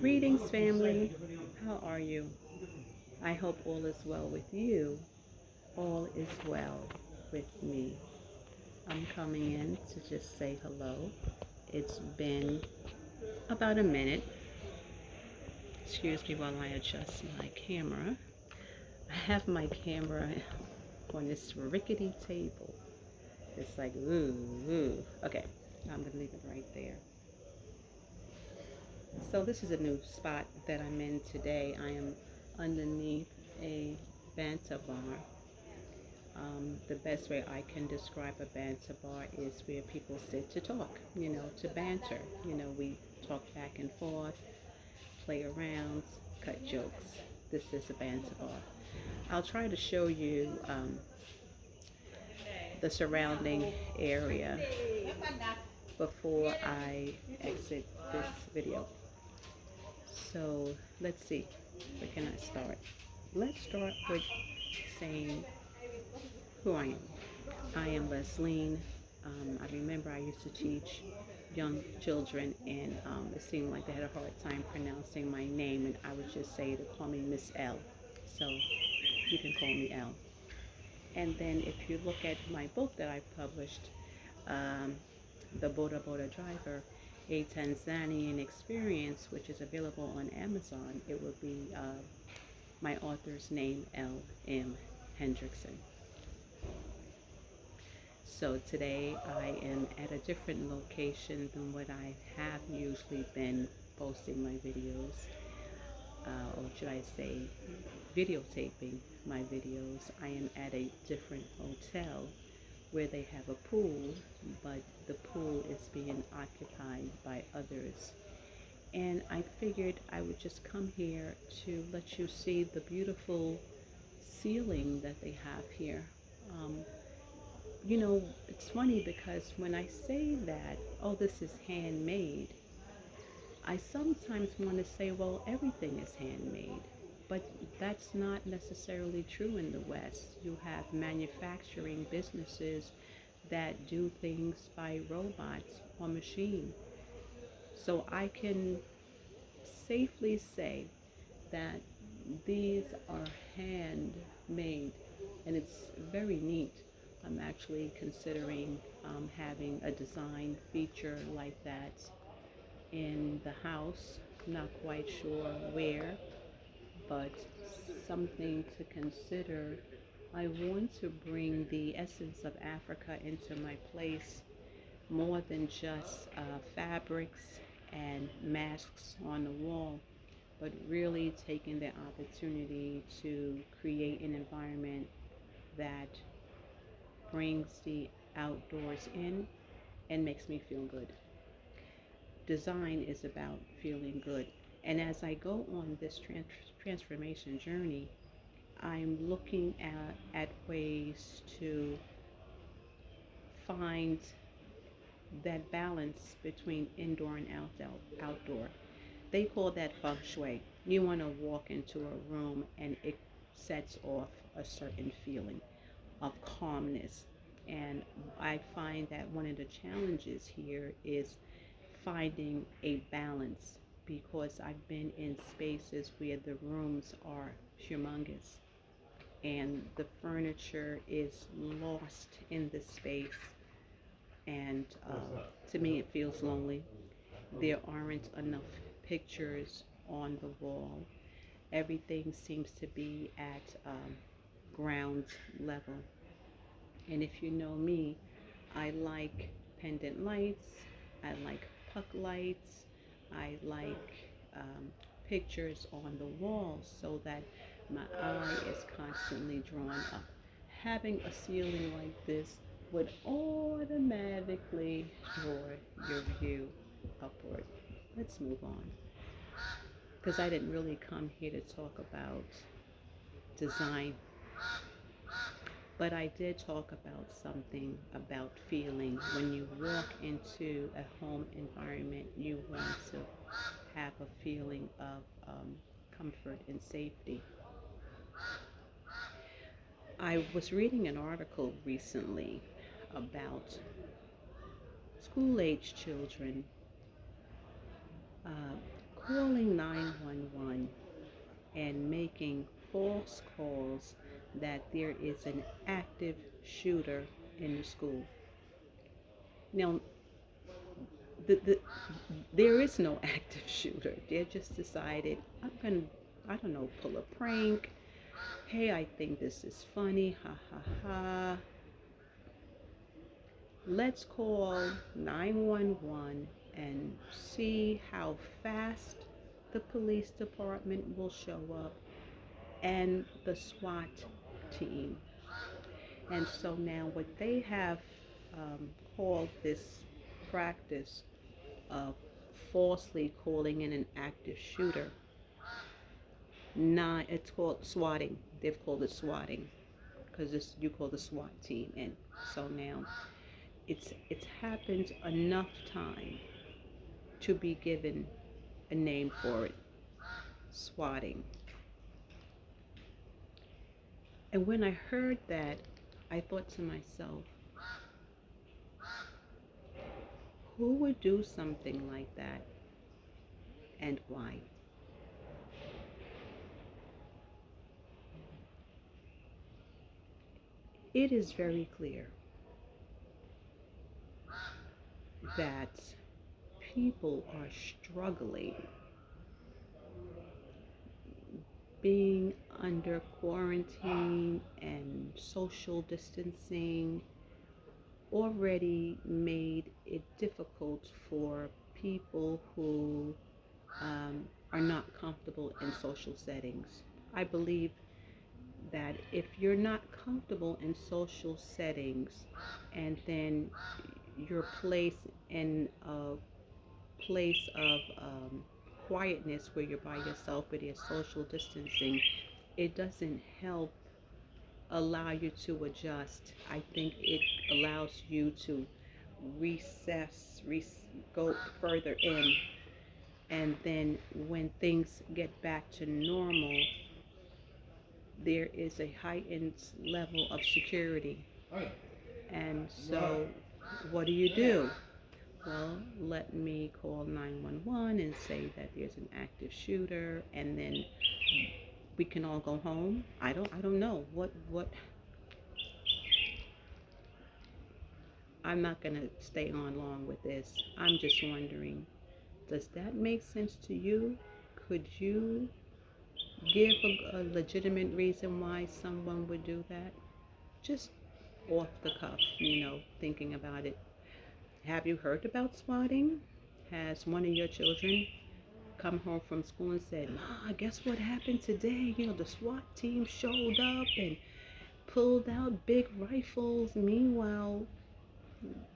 Greetings, family. How are you? I hope all is well with you. All is well with me. I'm coming in to just say hello. It's been about a minute. Excuse me while I adjust my camera. I have my camera on this rickety table. It's like, ooh. Okay, I'm going to leave it right there. So this is a new spot that I'm in today. I am underneath a banta bar. The best way I can describe a banter bar is where people sit to talk, to banter. We talk back and forth, play around, cut jokes. This is a banter bar. I'll try to show you the surrounding area before I exit this video. So let's see, where can I start? Let's start with saying who I am. I am Lesline. I remember I used to teach young children, and it seemed like they had a hard time pronouncing my name, and I would just say to call me Miss L. So you can call me L. And then if you look at my book that I published, um, The Boda Boda Driver, a Tanzanian experience, which is available on Amazon, it would be my author's name, L.M. Hendrickson. So today I am at a different location than what I have usually been posting my videos, or should I say videotaping my videos. I am at a different hotel where they have a pool, but the pool is being occupied by others. And I figured I would just come here to let you see the beautiful ceiling that they have here. Um, it's funny because when I say that, oh, this is handmade, I sometimes want to say, well, everything is handmade. But that's not necessarily true in the West. You have manufacturing businesses that do things by robots or machine. So I can safely say that these are handmade, and it's very neat. I'm actually considering having a design feature like that in the house. Not quite sure where, but something to consider. I want to bring the essence of Africa into my place more than just fabrics and masks on the wall, but really taking the opportunity to create an environment that brings the outdoors in and makes me feel good. Design is about feeling good. And as I go on this transformation journey, I'm looking at ways to find that balance between indoor and outdoor. They call that Feng Shui. You want to walk into a room and it sets off a certain feeling of calmness. And I find that one of the challenges here is finding a balance, because I've been in spaces where the rooms are humongous and the furniture is lost in the space, and to me it feels lonely. There aren't enough pictures on the wall. Everything seems to be at ground level. And if you know me, I like pendant lights, I like puck lights, I like pictures on the walls so that my eye is constantly drawn up. Having a ceiling like this would automatically draw your view upward. Let's move on, because I didn't really come here to talk about design, but I did talk about something about feeling. When you walk into a home environment, you want to have a feeling of comfort and safety. I was reading an article recently about school-age children uh, calling 911 and making false calls that there is an active shooter in the school. Now, the there is no active shooter. They just decided, I don't know, pull a prank. Hey, I think this is funny. Ha ha ha. Let's call 911 and see how fast the police department will show up and the SWAT team. And so now what they have called this practice of falsely calling in an active shooter, it's called swatting. They've called it swatting because you call the SWAT team. And so now it's happened enough time to be given a name for it, swatting. And when I heard that, I thought to myself, who would do something like that and why? It is very clear that people are struggling being under quarantine and social distancing already made it difficult for people who are not comfortable in social settings. I believe that if you're not comfortable in social settings and then you're placed in a place of quietness where you're by yourself with your social distancing, it doesn't help allow you to adjust. I think it allows you to go further in, and then when things get back to normal, there is a heightened level of security. And so, what do? Well, let me call 911 and say that there's an active shooter, and then we can all go home. I don't know what. I'm not gonna stay on long with this. I'm just wondering, does that make sense to you? Could you give a legitimate reason why someone would do that? Just off the cuff, thinking about it. Have you heard about swatting? Has one of your children come home from school and said, Ma, guess what happened today? The SWAT team showed up and pulled out big rifles. Meanwhile,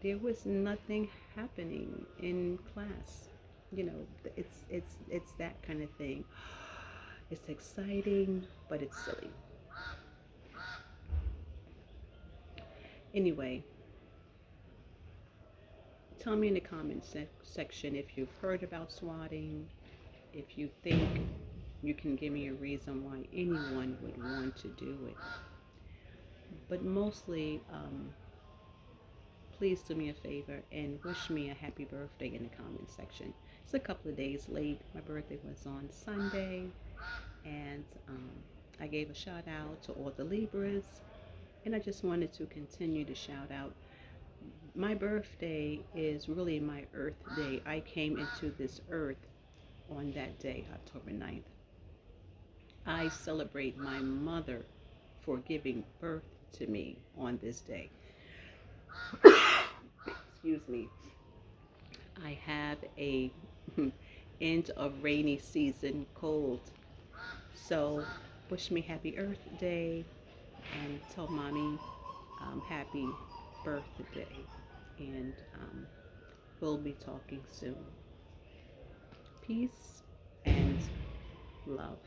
there was nothing happening in class. It's that kind of thing. It's exciting, but it's silly. Anyway, tell me in the comments section if you've heard about swatting, if you think you can give me a reason why anyone would want to do it. But mostly, please do me a favor and wish me a happy birthday in the comment section. It's a couple of days late. My birthday was on Sunday, and I gave a shout out to all the Libras, and I just wanted to continue to shout out. My birthday is really my Earth Day. I came into this earth on that day, October 9th. I celebrate my mother for giving birth to me on this day. Excuse me. I have a end of rainy season cold. So wish me happy Earth Day and tell mommy happy birthday. And we'll be talking soon. Peace and love.